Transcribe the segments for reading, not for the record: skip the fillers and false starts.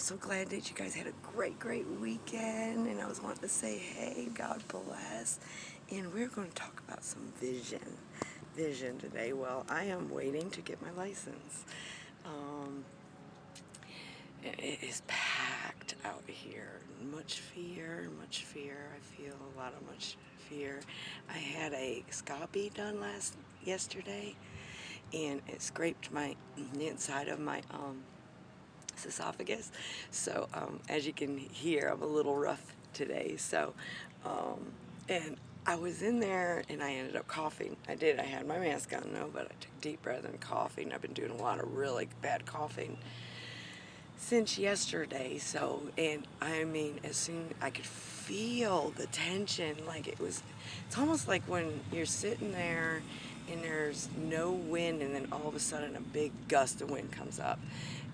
so glad that you guys had a great weekend, and I was wanting to say, hey, God bless. And we're going to talk about some vision today. Well, I am waiting to get my license. It is packed out here. Much fear. I feel a lot of much fear. I had a scopy done yesterday, and it scraped the inside of my esophagus. So as you can hear, I'm a little rough today. So and I was in there and I ended up coughing. I had my mask on though, but I took a deep breath and coughing. I've been doing a lot of really bad coughing since yesterday. So, and I mean, as soon I could feel the tension, like it's almost like when you're sitting there and there's no wind, and then all of a sudden a big gust of wind comes up.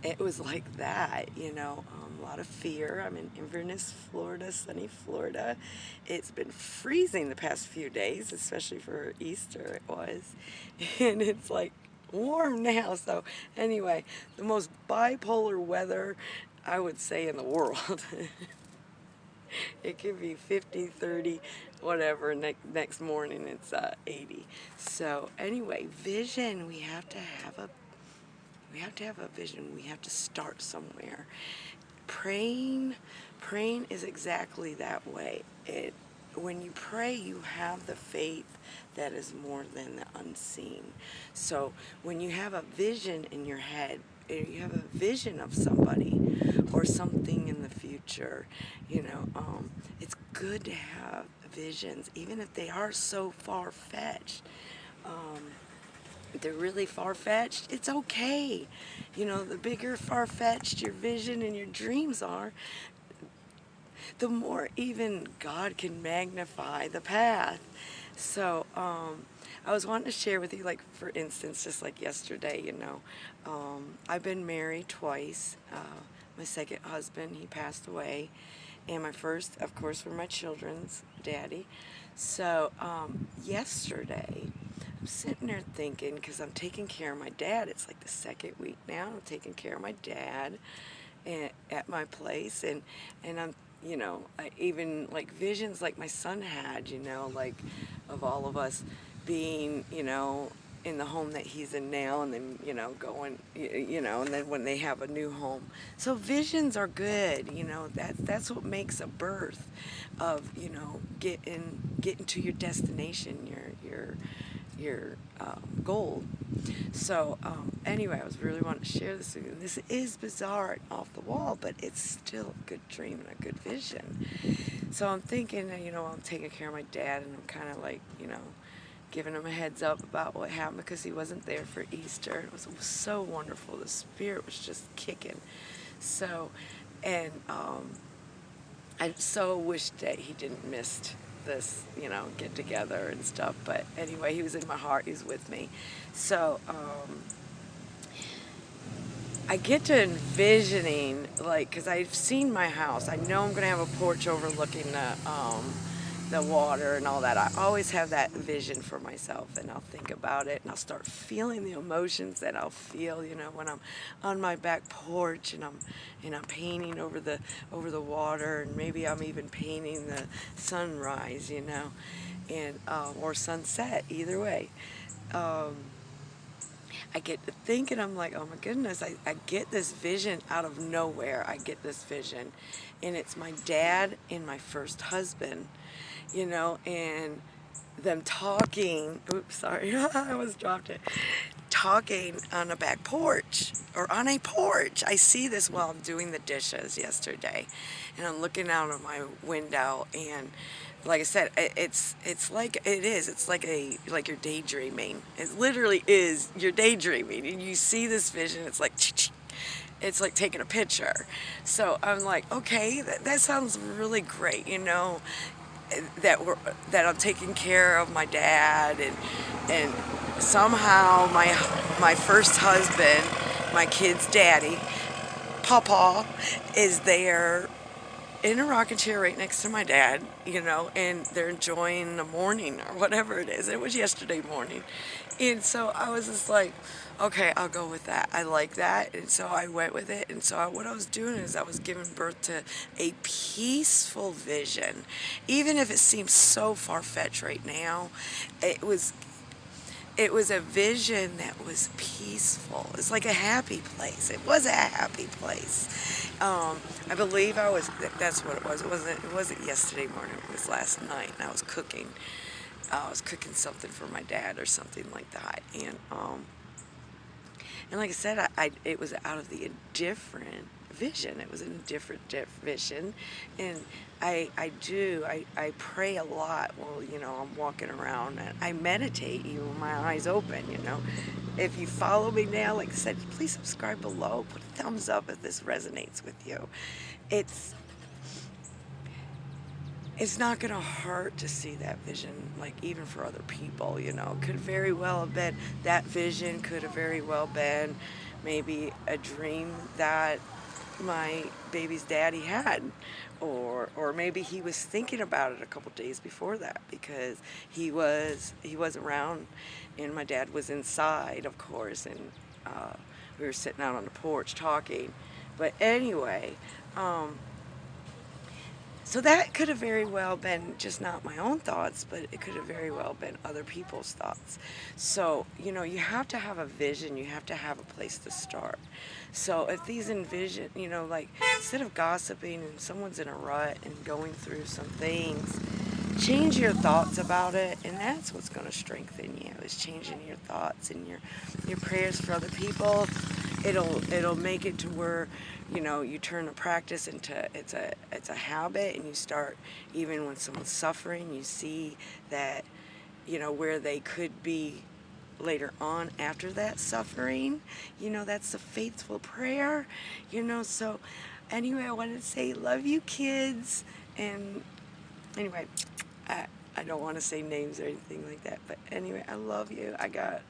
It was like that, a lot of fear. I'm in Inverness, Florida, sunny Florida. It's been freezing the past few days, especially for Easter it was. And it's like warm now. So anyway, the most bipolar weather, I would say, in the world. It could be 50, 30, whatever. Next morning it's 80. So anyway, vision. We have to have a vision. We have to start somewhere. Praying is exactly that way. When you pray, you have the faith that is more than the unseen. So when you have a vision in your head, you have a vision of somebody or something in the future, it's good to have visions, even if they are so far-fetched. They're really far-fetched, it's okay. The bigger far-fetched your vision and your dreams are, the more even God can magnify the path. So I was wanting to share with you, like, for instance, just like yesterday, I've been married twice. My second husband, he passed away, and my first, of course, were my children's daddy. So yesterday, I'm sitting there thinking, because I'm taking care of my dad. It's like the second week now. I'm taking care of my dad at my place, and I'm, I even like visions like my son had, like of all of us being, in the home that he's in now, and then, going, and then when they have a new home. So visions are good, that's what makes a birth of, getting to your destination, your goal. So anyway, I was really wanting to share this with you. This is bizarre and off the wall, but it's still a good dream and a good vision. So I'm thinking, I'm taking care of my dad, and I'm kind of like, giving him a heads up about what happened, because he wasn't there for Easter. It was so wonderful. The spirit was just kicking. So, and I so wished that he didn't miss this, get together and stuff. But anyway, he was in my heart. He was with me. So I get to envisioning, like, because I've seen my house. I know I'm going to have a porch overlooking the water and all that. I always have that vision for myself, and I'll think about it, and I'll start feeling the emotions that I'll feel, when I'm on my back porch and I'm painting over the water, and maybe I'm even painting the sunrise, and or sunset, either way. I get to thinking, I'm like, oh my goodness, I get this vision out of nowhere. I get this vision, and it's my dad and my first husband, and them talking. Oops, sorry, I almost dropped it. Talking on a back porch, or on a porch. I see this while I'm doing the dishes yesterday, and I'm looking out of my window, and like I said, it's like you're daydreaming. It literally is, you're daydreaming, and you see this vision. It's like taking a picture. So I'm like, okay, that sounds really great, that I'm taking care of my dad, and somehow my first husband, my kid's daddy, Papa, is there in a rocking chair right next to my dad, and they're enjoying the morning or whatever it is. It was yesterday morning. And so I was just like, okay, I'll go with that. I like that. And so I went with it. And so what I was doing is I was giving birth to a peaceful vision. Even if it seems so far-fetched right now, it was it was a vision that was peaceful. It's like a happy place. It was a happy place. I believe that's what it was. It wasn't yesterday morning. It was last night, and I was cooking. I was cooking something for my dad or something like that. And like I said, it was out of the indifferent vision. It was a different vision. And I pray a lot while, I'm walking around, and I meditate even with my eyes open. If you follow me now, like I said, please subscribe below. Put a thumbs up if this resonates with you. It's it's not going to hurt to see that vision, like even for other people, could very well have been, that vision could have very well been maybe a dream that my baby's daddy had, or maybe he was thinking about it a couple days before that, because he was around, and my dad was inside, of course, and we were sitting out on the porch talking. But anyway, so that could have very well been just not my own thoughts, but it could have very well been other people's thoughts. So, you have to have a vision, you have to have a place to start. So if these envision, like, instead of gossiping and someone's in a rut and going through some things, change your thoughts about it, and that's what's going to strengthen you, is changing your thoughts and your prayers for other people. It'll make it to where, you turn a practice into, it's a habit, and you start, even when someone's suffering, you see that, where they could be later on after that suffering. That's a faithful prayer. So anyway, I wanted to say love you, kids. And anyway, I don't want to say names or anything like that, but anyway, I love you. I got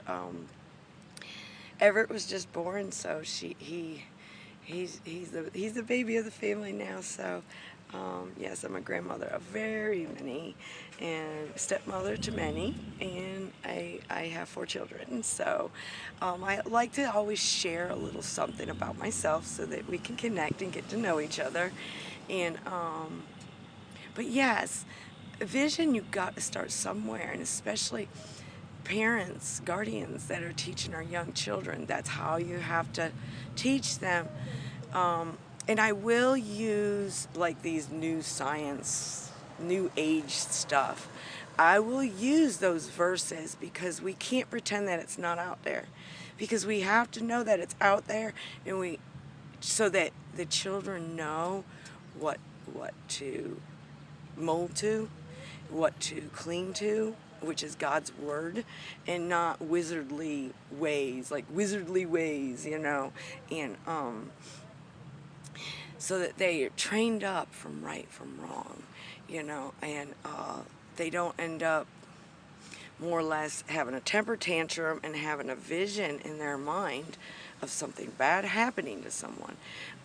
Everett was just born, so he's the baby of the family now. So yes, I'm a grandmother of very many, and stepmother to many, and I have 4 children. So I like to always share a little something about myself so that we can connect and get to know each other. And but yes, vision, you got to start somewhere, and especially parents, guardians that are teaching our young children. That's how you have to teach them. And I will use like these new science, new age stuff. I will use those verses, because we can't pretend that it's not out there. Because we have to know that it's out there, and so that the children know what to mold to, what to cling to, which is God's word, and not wizardly ways, and so that they are trained up from right from wrong, and they don't end up more or less having a temper tantrum and having a vision in their mind of something bad happening to someone.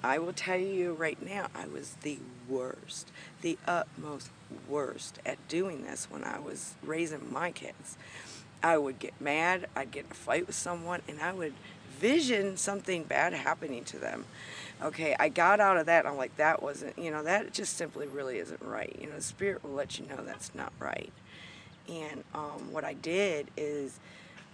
I will tell you right now, I was the worst, the utmost worst at doing this when I was raising my kids. I would get mad, I'd get in a fight with someone, and I would vision something bad happening to them. Okay, I got out of that, and I'm like, that wasn't, that just simply really isn't right. The Spirit will let you know that's not right. And what I did is,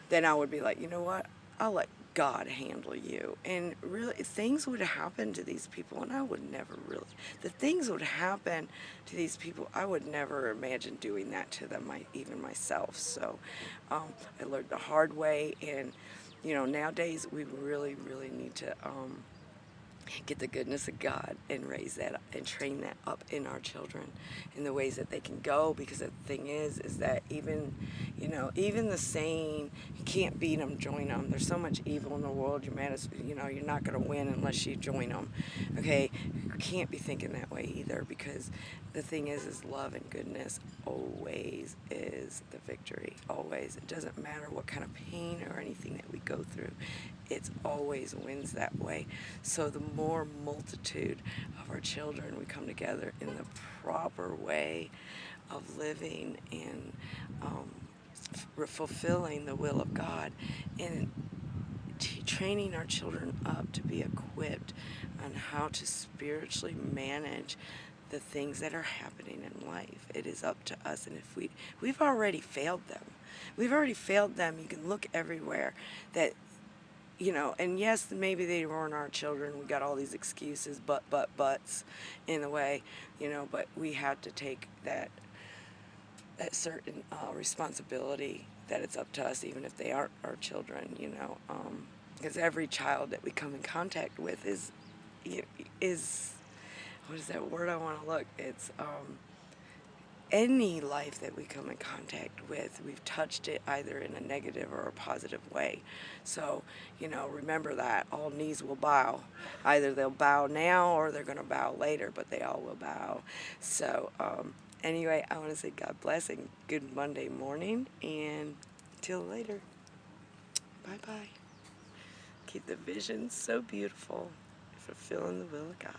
then I would be like, you know what, I'll let God handle you. And really, things would happen to these people, and I would never really, the things would happen to these people, I would never imagine doing that to them, even myself. So I learned the hard way, and nowadays we really, really need to get the goodness of God and raise that up and train that up in our children in the ways that they can go. Because the thing is that even, You know, even the saying, you can't beat them, join them. There's so much evil in the world, you're not going to win unless you join them. Okay, you can't be thinking that way either, because the thing is love and goodness always is the victory. Always. It doesn't matter what kind of pain or anything that we go through. It's always wins that way. So the more multitude of our children we come together in the proper way of living and fulfilling the will of God, and training our children up to be equipped on how to spiritually manage the things that are happening in life. It is up to us, and if we've already failed them. We've already failed them. You can look everywhere that, and yes, maybe they weren't our children. We got all these excuses, buts in the way, but we have to take that certain responsibility, that it's up to us, even if they aren't our children, because every child that we come in contact with is what is that word I want to look? It's any life that we come in contact with, we've touched it either in a negative or a positive way. So, remember that all knees will bow. Either they'll bow now or they're going to bow later, but they all will bow. So, anyway, I want to say God bless and good Monday morning, and till later. Bye-bye. Keep the vision so beautiful, fulfilling the will of God.